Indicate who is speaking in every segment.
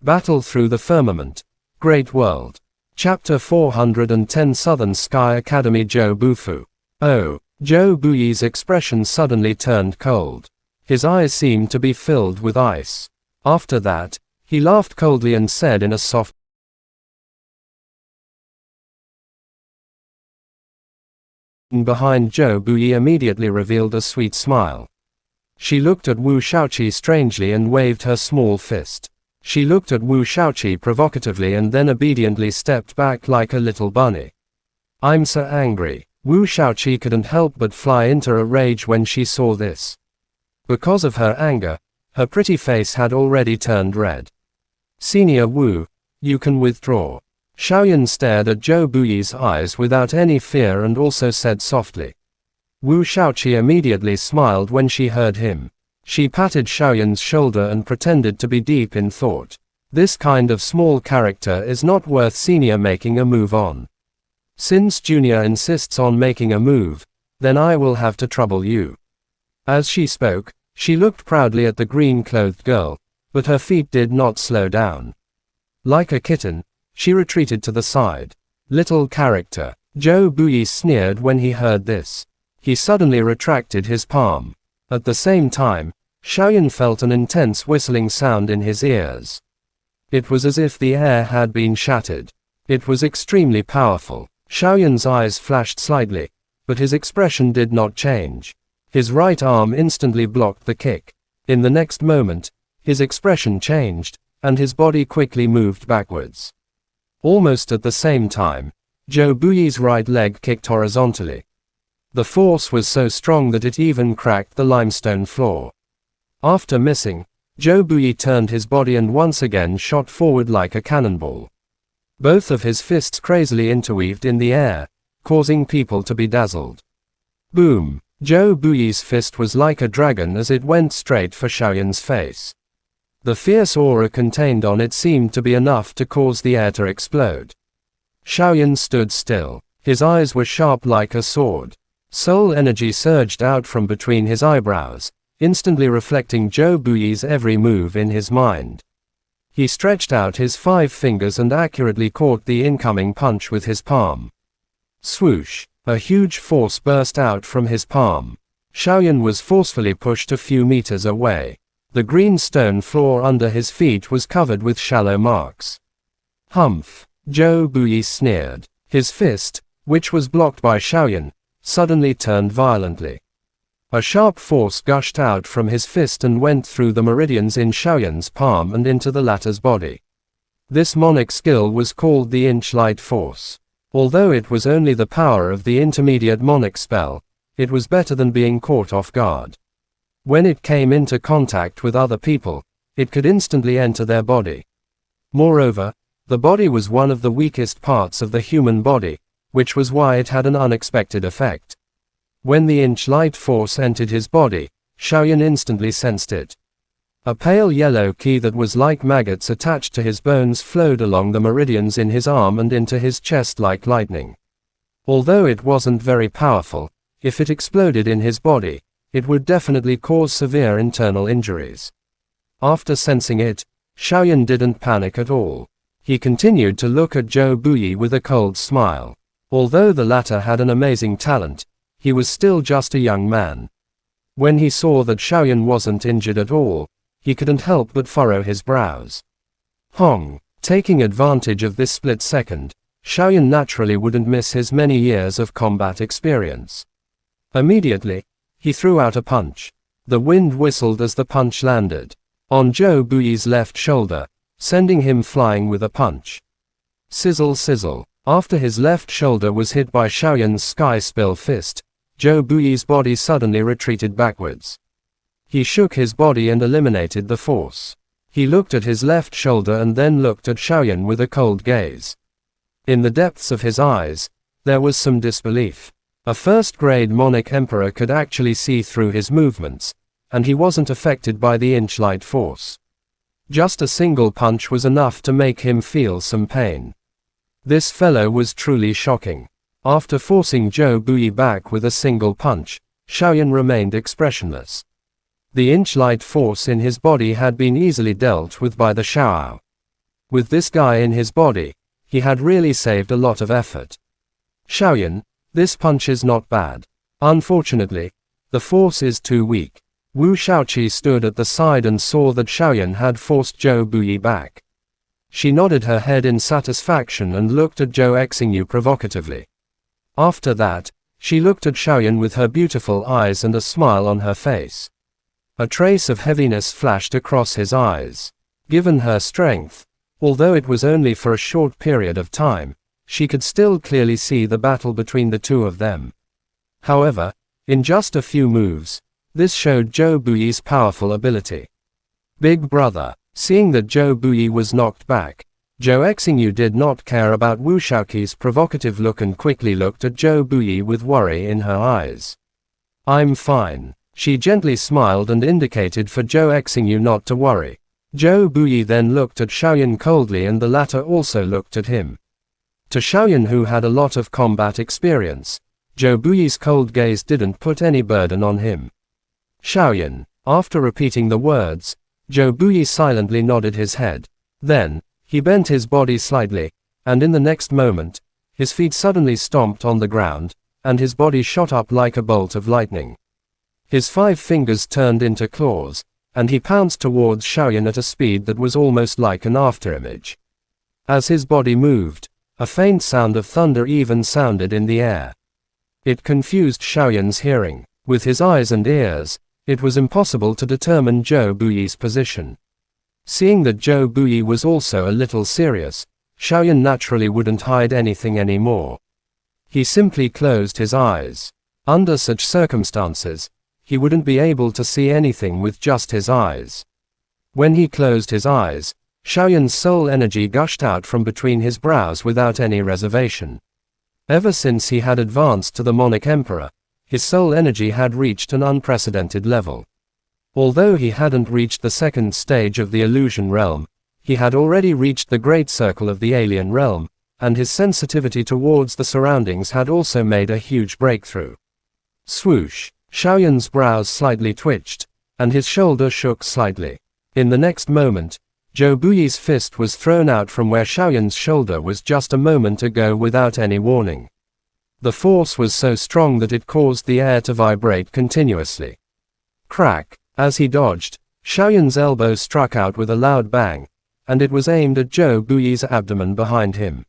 Speaker 1: Battle through the firmament. Great world. Chapter 410 Southern Sky Academy Zhou Bufu. Oh. Zhou Buyi's expression suddenly turned cold. His eyes seemed to be filled with ice. After that, he laughed coldly and said in a soft behind Zhou Buyi immediately revealed a sweet smile. She looked at Wu Shaoqi strangely and waved her small fist. She looked at Wu Shaoqi provocatively and then obediently stepped back like a little bunny. I'm so angry. Wu Shaoqi couldn't help but fly into a rage when she saw this. Because of her anger, her pretty face had already turned red. Senior Wu, you can withdraw. Xiaoyan stared at Zhou Buyi's eyes without any fear and also said softly. Wu Shaoqi immediately smiled when she heard him. She patted Xiaoyan's shoulder and pretended to be deep in thought. This kind of small character is not worth senior making a move on. Since junior insists on making a move, then I will have to trouble you. As she spoke, she looked proudly at the green-clothed girl, but her feet did not slow down. Like a kitten, she retreated to the side. Little character. Zhou Buyi sneered when he heard this. He suddenly retracted his palm. At the same time, Xiaoyan felt an intense whistling sound in his ears. It was as if the air had been shattered. It was extremely powerful. Xiaoyan's eyes flashed slightly, but his expression did not change. His right arm instantly blocked the kick. In the next moment, his expression changed, and his body quickly moved backwards. Almost at the same time, Zhou Buyi's right leg kicked horizontally. The force was so strong that it even cracked the limestone floor. After missing, Zhou Buyi turned his body and once again shot forward like a cannonball. Both of his fists crazily interweaved in the air, causing people to be dazzled. Boom! Zhou Buyi's fist was like a dragon as it went straight for Xiaoyan's face. The fierce aura contained on it seemed to be enough to cause the air to explode. Xiaoyan stood still. His eyes were sharp like a sword. Soul energy surged out from between his eyebrows, instantly reflecting Zhou Buyi's every move in his mind. He stretched out his 5 fingers and accurately caught the incoming punch with his palm. Swoosh! A huge force burst out from his palm. Xiaoyan was forcefully pushed a few meters away. The green stone floor under his feet was covered with shallow marks. Humph! Zhou Buyi sneered. His fist, which was blocked by Xiaoyan, suddenly turned violently. A sharp force gushed out from his fist and went through the meridians in Xiaoyan's palm and into the latter's body. This mnemonic skill was called the Inch Light Force. Although it was only the power of the intermediate mnemonic spell, it was better than being caught off guard. When it came into contact with other people, it could instantly enter their body. Moreover, the body was one of the weakest parts of the human body, which was why it had an unexpected effect. When the Inch Light Force entered his body, Xiaoyan instantly sensed it. A pale yellow qi that was like maggots attached to his bones flowed along the meridians in his arm and into his chest like lightning. Although it wasn't very powerful, if it exploded in his body, it would definitely cause severe internal injuries. After sensing it, Xiaoyan didn't panic at all. He continued to look at Zhou Buyi with a cold smile. Although the latter had an amazing talent, he was still just a young man. When he saw that Xiaoyan wasn't injured at all, he couldn't help but furrow his brows. Hong! Taking advantage of this split second, Xiaoyan naturally wouldn't miss his many years of combat experience. Immediately, he threw out a punch. The wind whistled as the punch landed on Zhou Buyi's left shoulder, sending him flying with a punch. Sizzle sizzle. After his left shoulder was hit by Xiaoyan's sky spill fist, Zhou Buyi's body suddenly retreated backwards. He shook his body and eliminated the force. He looked at his left shoulder and then looked at Xiaoyan with a cold gaze. In the depths of his eyes, there was some disbelief. A first-grade Monic Emperor could actually see through his movements, and he wasn't affected by the Inch Light Force. Just a single punch was enough to make him feel some pain. This fellow was truly shocking. After forcing Zhou Buyi back with a single punch, Xiaoyan remained expressionless. The Inch Light Force in his body had been easily dealt with by the Xiao. With this guy in his body, he had really saved a lot of effort. Xiaoyan, this punch is not bad. Unfortunately, the force is too weak. Wu Shaoqi stood at the side and saw that Xiaoyan had forced Zhou Buyi back. She nodded her head in satisfaction and looked at Zhou Exingyu provocatively. After that, she looked at Xiaoyan with her beautiful eyes and a smile on her face. A trace of heaviness flashed across his eyes. Given her strength, although it was only for a short period of time, she could still clearly see the battle between the two of them. However, in just a few moves, this showed Zhou Buyi's powerful ability. Big brother, seeing that Zhou Buyi was knocked back, Zhou Exingyu did not care about Wu Shaoqi's provocative look and quickly looked at Zhou Buyi with worry in her eyes. I'm fine. She gently smiled and indicated for Zhou Exingyu not to worry. Zhou Buyi then looked at Xiaoyan coldly and the latter also looked at him. To Xiaoyan, who had a lot of combat experience, Zhou Buyi's cold gaze didn't put any burden on him. Xiaoyan, after repeating the words, Zhou Buyi silently nodded his head. Then, he bent his body slightly, and in the next moment, his feet suddenly stomped on the ground, and his body shot up like a bolt of lightning. His 5 fingers turned into claws, and he pounced towards Xiaoyan at a speed that was almost like an afterimage. As his body moved, a faint sound of thunder even sounded in the air. It confused Xiaoyan's hearing. With his eyes and ears, it was impossible to determine Zhou Buyi's position. Seeing that Zhou Buyi was also a little serious, Xiaoyan naturally wouldn't hide anything anymore. He simply closed his eyes. Under such circumstances, he wouldn't be able to see anything with just his eyes. When he closed his eyes, Xiaoyan's soul energy gushed out from between his brows without any reservation. Ever since he had advanced to the Monarch Emperor, his soul energy had reached an unprecedented level. Although he hadn't reached the second stage of the illusion realm, he had already reached the great circle of the alien realm, and his sensitivity towards the surroundings had also made a huge breakthrough. Swoosh! Xiaoyan's brows slightly twitched, and his shoulder shook slightly. In the next moment, Zhou Buyi's fist was thrown out from where Xiaoyan's shoulder was just a moment ago without any warning. The force was so strong that it caused the air to vibrate continuously. Crack! As he dodged, Xiaoyan's elbow struck out with a loud bang, and it was aimed at Zhou Buyi's abdomen behind him.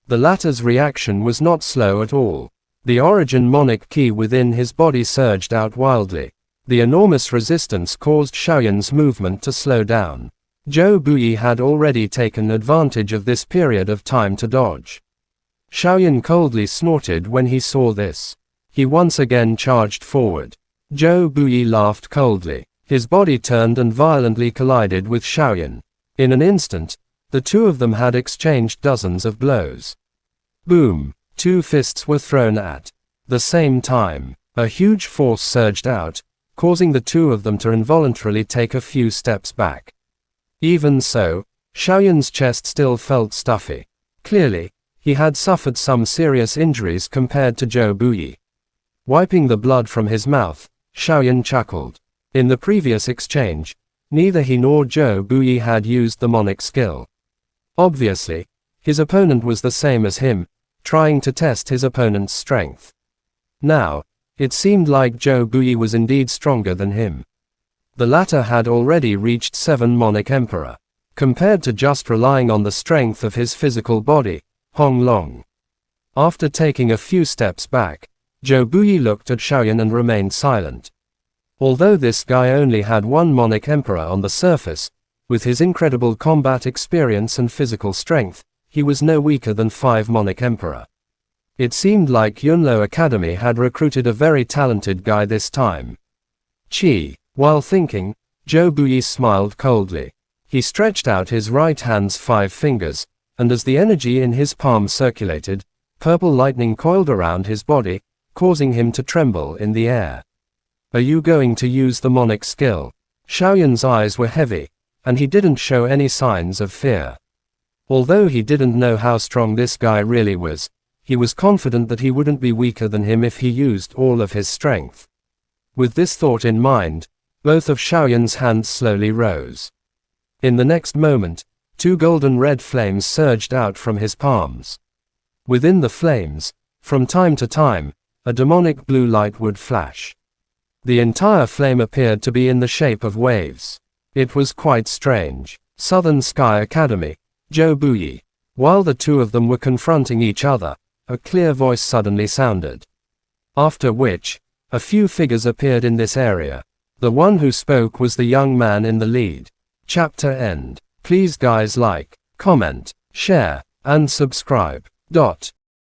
Speaker 1: The latter's reaction was not slow at all. The origin Monarch Ki within his body surged out wildly. The enormous resistance caused Xiaoyan's movement to slow down. Zhou Buyi had already taken advantage of this period of time to dodge. Xiaoyan coldly snorted when he saw this. He once again charged forward. Zhou Buyi laughed coldly. His body turned and violently collided with Xiaoyan. In an instant, the two of them had exchanged dozens of blows. Boom! 2 fists were thrown at the same time. A huge force surged out, causing the two of them to involuntarily take a few steps back. Even so, Xiaoyan's chest still felt stuffy. Clearly, he had suffered some serious injuries compared to Zhou Buyi. Wiping the blood from his mouth, Xiaoyan chuckled. In the previous exchange, neither he nor Zhou Buyi had used the Monarch skill. Obviously, his opponent was the same as him, trying to test his opponent's strength. Now, it seemed like Zhou Buyi was indeed stronger than him. The latter had already reached 7 Monarch Emperor. Compared to just relying on the strength of his physical body, Hong Long. After taking a few steps back, Zhou Buyi looked at Xiaoyan and remained silent. Although this guy only had 1 Monarch Emperor on the surface, with his incredible combat experience and physical strength, he was no weaker than 5 Monarch Emperor. It seemed like Yunlo Academy had recruited a very talented guy this time. Qi. While thinking, Zhou Buyi smiled coldly. He stretched out his right hand's 5 fingers, and as the energy in his palm circulated, purple lightning coiled around his body, causing him to tremble in the air. Are you going to use the Monarch skill? Xiaoyan's eyes were heavy, and he didn't show any signs of fear. Although he didn't know how strong this guy really was, he was confident that he wouldn't be weaker than him if he used all of his strength. With this thought in mind, both of Xiaoyan's hands slowly rose. In the next moment, 2 golden red flames surged out from his palms. Within the flames, from time to time, a demonic blue light would flash. The entire flame appeared to be in the shape of waves. It was quite strange. Southern Sky Academy. Joe Bouye. While the two of them were confronting each other, a clear voice suddenly sounded. After which, a few figures appeared in this area. The one who spoke was the young man in the lead. Chapter end. Please guys like, comment, share, and subscribe.